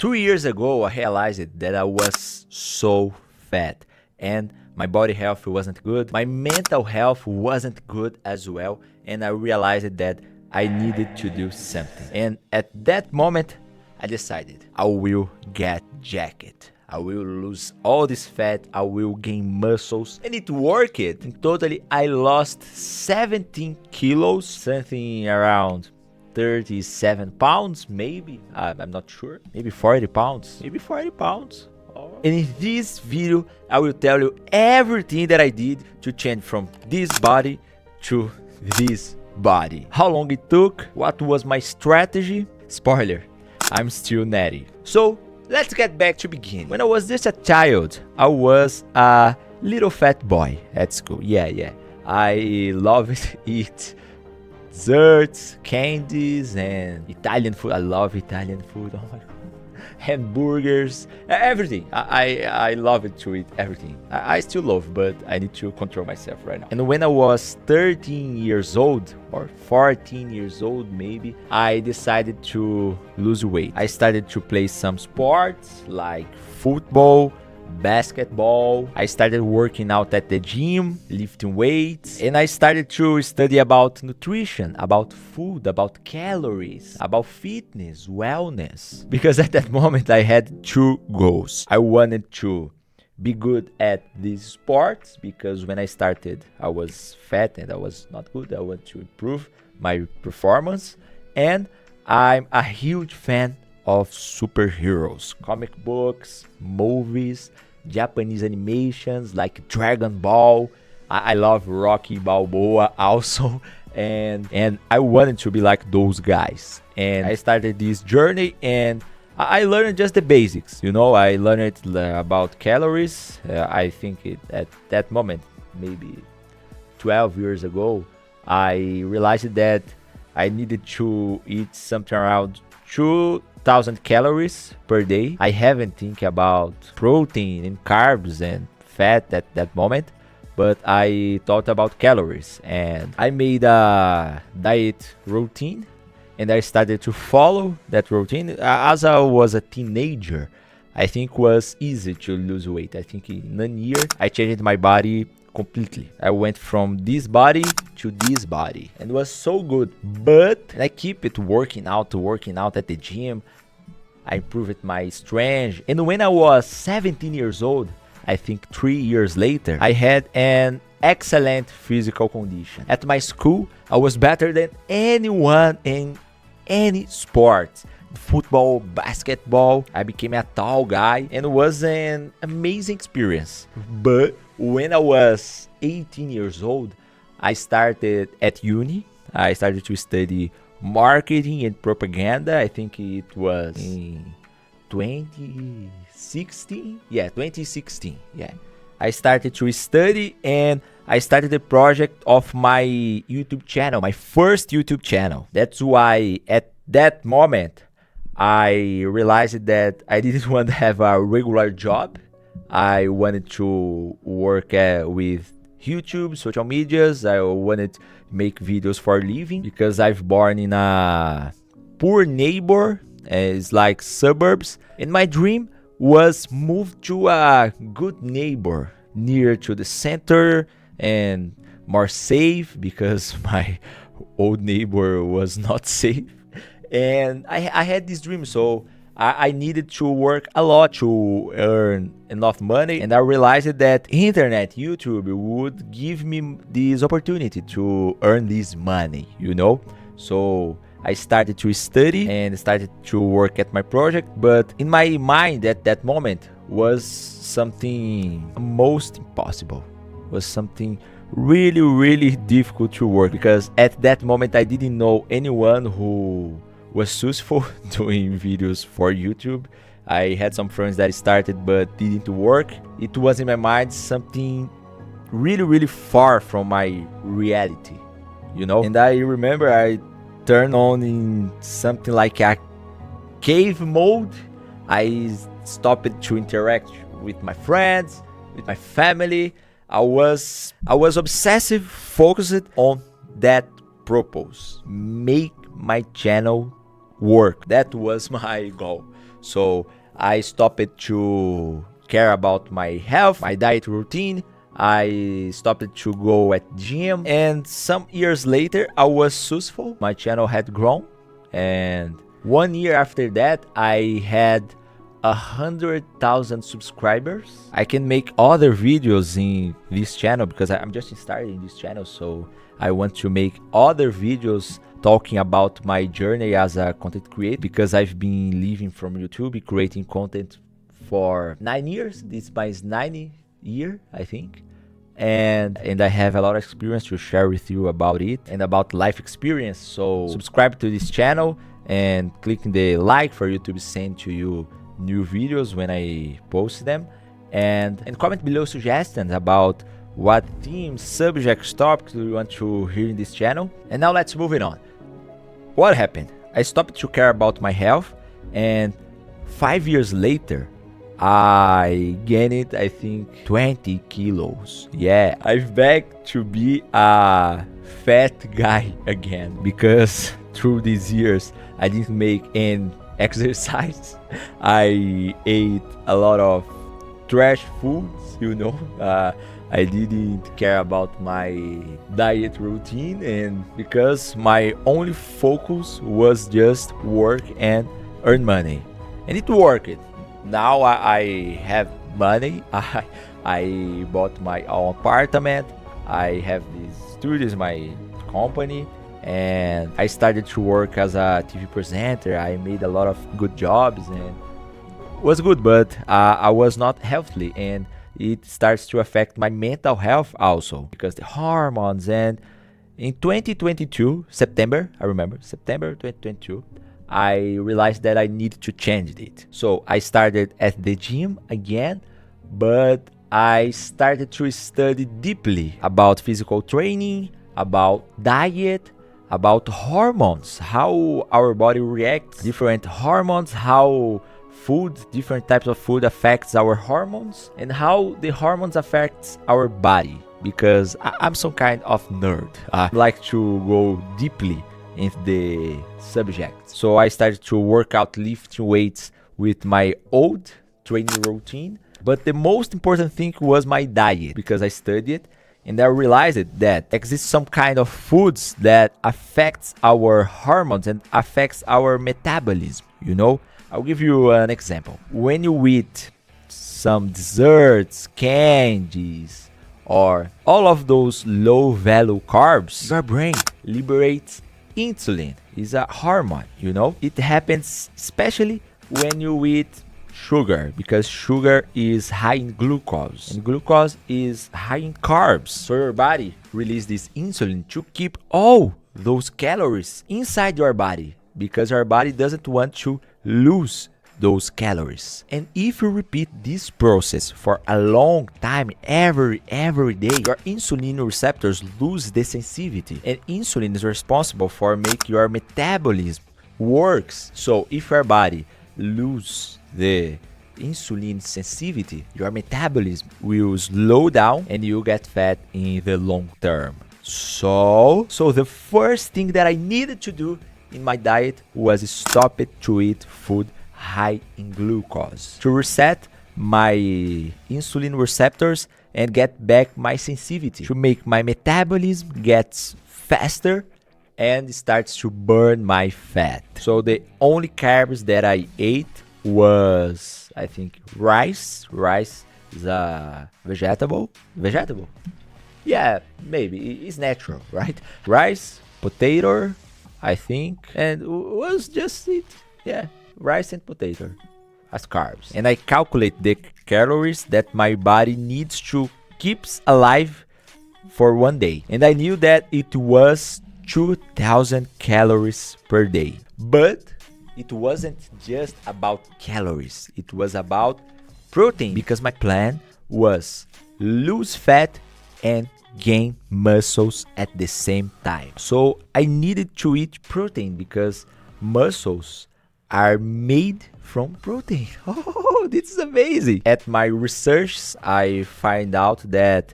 2 years ago, I realized that I was so fat and my body health wasn't good. My mental health wasn't good as well. And I realized that I needed to do something. And at that moment, I decided I will get jacked. I will lose all this fat. I will gain muscles. And it worked. In totally, I lost 17 kilos, something around 37 pounds, maybe. I'm not sure. Maybe 40 pounds. Maybe 40 pounds. And in this video, I will tell you everything that I did to change from this body to this body. How long it took, what was my strategy. Spoiler, I'm still natty. So let's get back to beginning. When I was just a child, I was a little fat boy at school. Yeah. I loved eat desserts, candies, and Italian food. I love Italian food. Oh my god. Hamburgers, everything. I love it to eat everything. I still love, but I need to control myself right now. And when I was 13 years old or 14 years old maybe, I decided to lose weight. I started to play some sports like football, basketball. I started working out at the gym, lifting weights, and I started to study about nutrition, about food, about calories, about fitness, wellness. Because at that moment I had two goals. I wanted to be good at these sports because when I started I was fat and I was not good. I want to improve my performance, and I'm a huge fan of superheroes, comic books, movies, Japanese animations like Dragon Ball. I love Rocky Balboa also, and I wanted to be like those guys. And I started this journey, and I learned just the basics. I learned about calories. I think at that moment, maybe 12 years ago, I realized that I needed to eat something around 2,000 calories per day. I haven't think about protein and carbs and fat at that moment, but I thought about calories, and I made a diet routine and I started to follow that routine. As I was a teenager, I think was easy to lose weight. I think in 1 year I changed my body completely. I went from this body to this body, and it was so good. But I keep it working out at the gym. I improved my strength, and when I was 17 years old, I think 3 years later, I had an excellent physical condition. At my school, I was better than anyone in any sport. Football, basketball. I became a tall guy, and it was an amazing experience. But when I was 18 years old, I started at uni. I started to study marketing and propaganda. I think it was in 2016. Yeah, 2016. Yeah. I started to study, and I started the project of my YouTube channel, my first YouTube channel. That's why at that moment, I realized that I didn't want to have a regular job. I wanted to work with YouTube, social medias. I wanted to make videos for a living because I've born in a poor neighbor. It's like suburbs. And my dream was move to a good neighbor near to the center and more safe because my old neighbor was not safe. And I had this dream, so I needed to work a lot to earn enough money. And I realized that internet, YouTube would give me this opportunity to earn this money, So I started to study and started to work at my project. But in my mind at that moment was something most impossible, was something really, really difficult to work, because at that moment I didn't know anyone who was successful doing videos for YouTube. I had some friends that started but didn't work. It was in my mind something really, really far from my reality, And I remember I turned on in something like a cave mode. I stopped to interact with my friends, with my family. I was obsessive, focused on that purpose, make my channel work. That was my goal. So I stopped to care about my health, my diet routine. I stopped to go at gym, and some years later I was successful. My channel had grown, and 1 year after that I had 100,000 subscribers. I can make other videos in this channel because I'm just starting this channel, so I want to make other videos talking about my journey as a content creator, because I've been living from YouTube, creating content for 9 years. This is my 9th year, I think. And I have a lot of experience to share with you about it and about life experience. So subscribe to this channel and click the like for YouTube to send to you new videos when I post them, and comment below suggestions about what themes, subjects, topics you want to hear in this channel. And now let's move it on. What happened? I stopped to care about my health, and 5 years later I gained, I think, 20 kilos. Yeah, I'm back to be a fat guy again, because through these years I didn't make any exercise. I ate a lot of trash foods, you know. I didn't care about my diet routine, and because my only focus was just work and earn money, and it worked. Now I have money. I bought my own apartment. I have these studios, my company, and I started to work as a TV presenter. I made a lot of good jobs, and it was good, but I was not healthy, and it starts to affect my mental health also, because the hormones. And in 2022, September, I remember, September 2022, I realized that I needed to change it. So I started at the gym again, but I started to study deeply about physical training, about diet, about hormones, how our body reacts, different hormones, how food, different types of food affects our hormones, and how the hormones affects our body, because I'm some kind of nerd. I like to go deeply in the subject. So I started to work out, lifting weights with my old training routine. But the most important thing was my diet, because I studied and I realized that exists some kind of foods that affects our hormones and affects our metabolism, you know. I'll give you an example. When you eat some desserts, candies, or all of those low value carbs, your brain liberates insulin. Is a hormone, you know. It happens especially when you eat sugar, because sugar is high in glucose, and glucose is high in carbs. So your body releases this insulin to keep all those calories inside your body, because your body doesn't want to lose those calories. And if you repeat this process for a long time, every day, your insulin receptors lose the sensitivity, and insulin is responsible for make your metabolism works. So if your body lose the insulin sensitivity, your metabolism will slow down and you get fat in the long term. So the first thing that I needed to do in my diet was stop it to eat food high in glucose, to reset my insulin receptors and get back my sensitivity, to make my metabolism gets faster and starts to burn my fat. So the only carbs that I ate was, I think, rice. Rice is a vegetable. Yeah, maybe it's natural, right? Rice, potato, I think, and was just it. Yeah, rice and potato as carbs. And I calculate the calories that my body needs to keep alive for 1 day. And I knew that it was 2,000 calories per day. But it wasn't just about calories. It was about protein, because my plan was lose fat and gain muscles at the same time. So I needed to eat protein, because muscles are made from protein. Oh, this is amazing. At my research, I find out that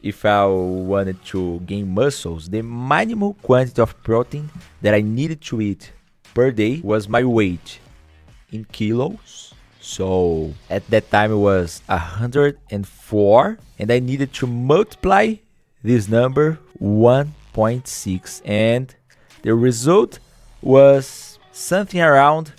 if I wanted to gain muscles, the minimum quantity of protein that I needed to eat per day was my weight. in kilos. So at that time it was 104, and I needed to multiply this number 1.6, and the result was something around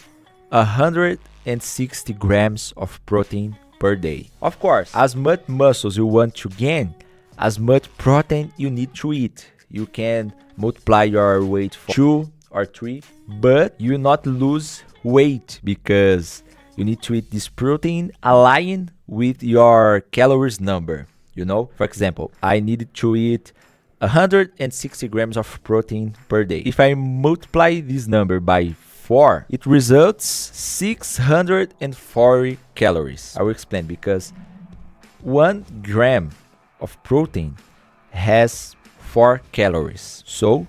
160 grams of protein per day. Of course, as much muscles you want to gain, as much protein you need to eat. You can multiply your weight for 2 or 3, but you not lose weight because you need to eat this protein aligned with your calories number. You know, for example, I needed to eat 160 grams of protein per day. If I multiply this number by 4, it results 640 calories. I will explain, because 1 gram of protein has 4 calories. So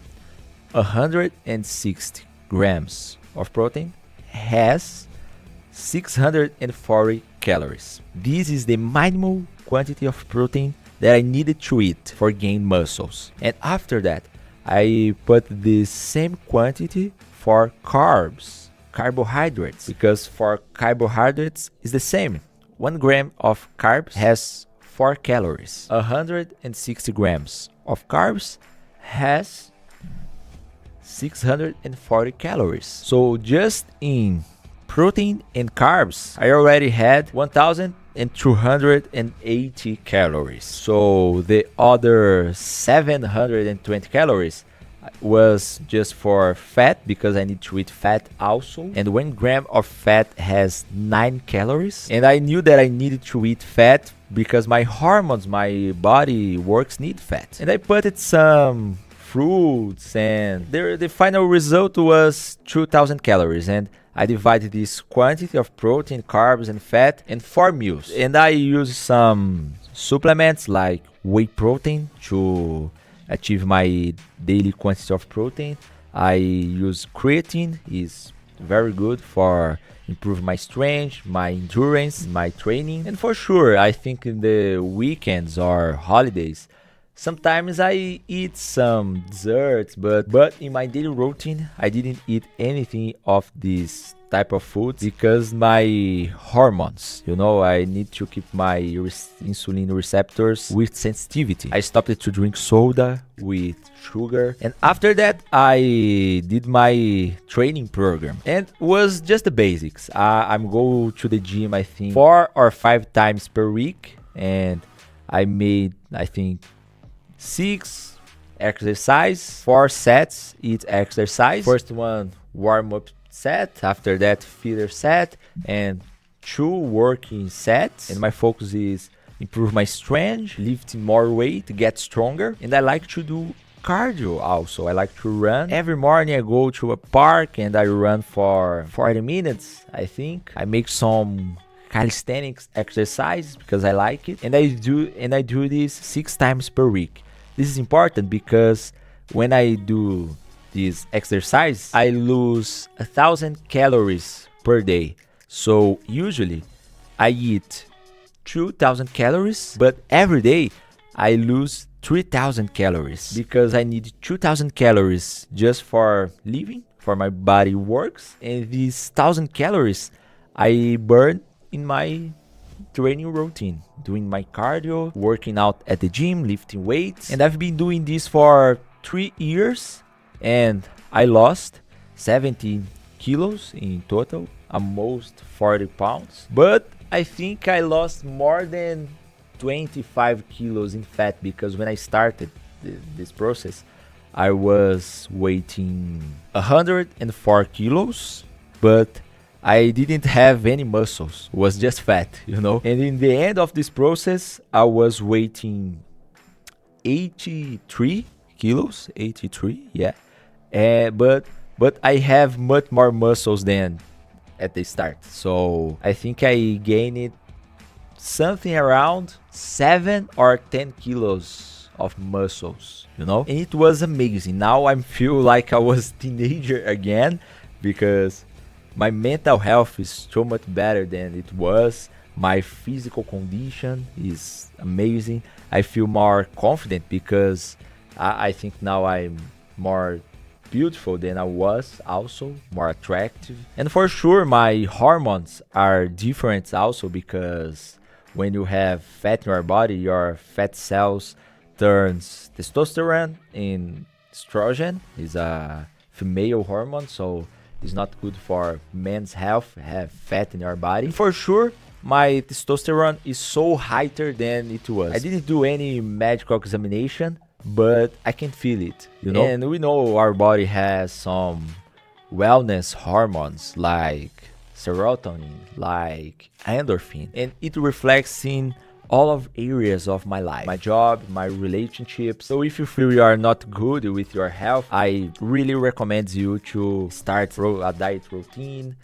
160 grams of protein has 640 calories. This is the minimum quantity of protein that I needed to eat for gain muscles. And after that, I put the same quantity for carbs, carbohydrates, because for carbohydrates is the same. 1 gram of carbs has 4 calories. 160 grams of carbs has 640 calories. So just in protein and carbs, I already had 1,280 calories. So the other 720 calories was just for fat, because I need to eat fat also. And 1 gram of fat has 9 calories. And I knew that I needed to eat fat because my hormones, my body works need fat. And I put it some fruits, and the final result was 2,000 calories. And I divided this quantity of protein, carbs, and fat in 4 meals. And I use some supplements like whey protein to achieve my daily quantity of protein. I use creatine, is very good for improve my strength, my endurance, my training. And for sure, I think in the weekends or holidays, sometimes I eat some desserts, but in my daily routine, I didn't eat anything of this type of food because my hormones, you know, I need to keep my insulin receptors with sensitivity. I stopped to drink soda with sugar, and after that I did my training program, and was just the basics. I'm go to the gym, I think 4 or 5 times per week, and I made, I think, 6 exercise, 4 sets each exercise. First one, warm up set, after that feeder set, and 2 working sets. And my focus is improve my strength, lifting more weight, get stronger. And I like to do cardio also. I like to run. Every morning I go to a park and I run for 40 minutes, I think. I make some calisthenics exercise because I like it, and I do this 6 times per week. This is important because when I do this exercise, I lose 1,000 calories per day. So usually I eat 2,000 calories, but every day I lose 3,000 calories because I need 2,000 calories just for living, for my body works, and these 1,000 calories I burn in my training routine, doing my cardio, working out at the gym, lifting weights. And I've been doing this for 3 years, and I lost 17 kilos in total, almost 40 pounds. But I think I lost more than 25 kilos in fat, because when I started this process, I was weighing 104 kilos, but I didn't have any muscles, it was just fat, you know. And in the end of this process, I was weighing 83 kilos, 83, yeah. But I have much more muscles than at the start. So I think I gained something around 7 or 10 kilos of muscles, you know. And it was amazing. Now I feel like I was teenager again, because my mental health is so much better than it was. My physical condition is amazing. I feel more confident because I think now I'm more beautiful than I was, also more attractive. And for sure my hormones are different also, because when you have fat in your body, your fat cells turns testosterone in estrogen. Is a female hormone, so it's not good for men's health have fat in your body. And for sure my testosterone is so higher than it was. I didn't do any medical examination, but I can feel it, you know. And we know our body has some wellness hormones like serotonin, like endorphin, and it reflects in all of areas of my life, my job, my relationships. So if you feel you are not good with your health, I really recommend you to start a diet routine,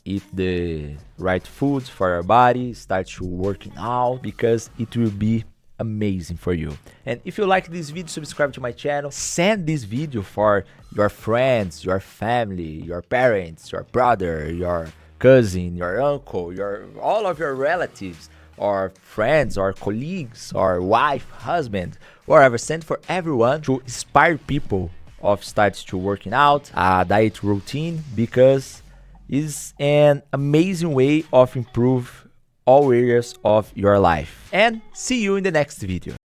eat the right foods for your body, start to working out, because it will be amazing for you. And if you like this video, subscribe to my channel, send this video for your friends, your family, your parents, your brother, your cousin, your uncle, all of your relatives, or friends, or colleagues, or wife, husband, whatever. Send for everyone to inspire people of start to working out, a diet routine, because it's an amazing way of improve all areas of your life. And see you in the next video.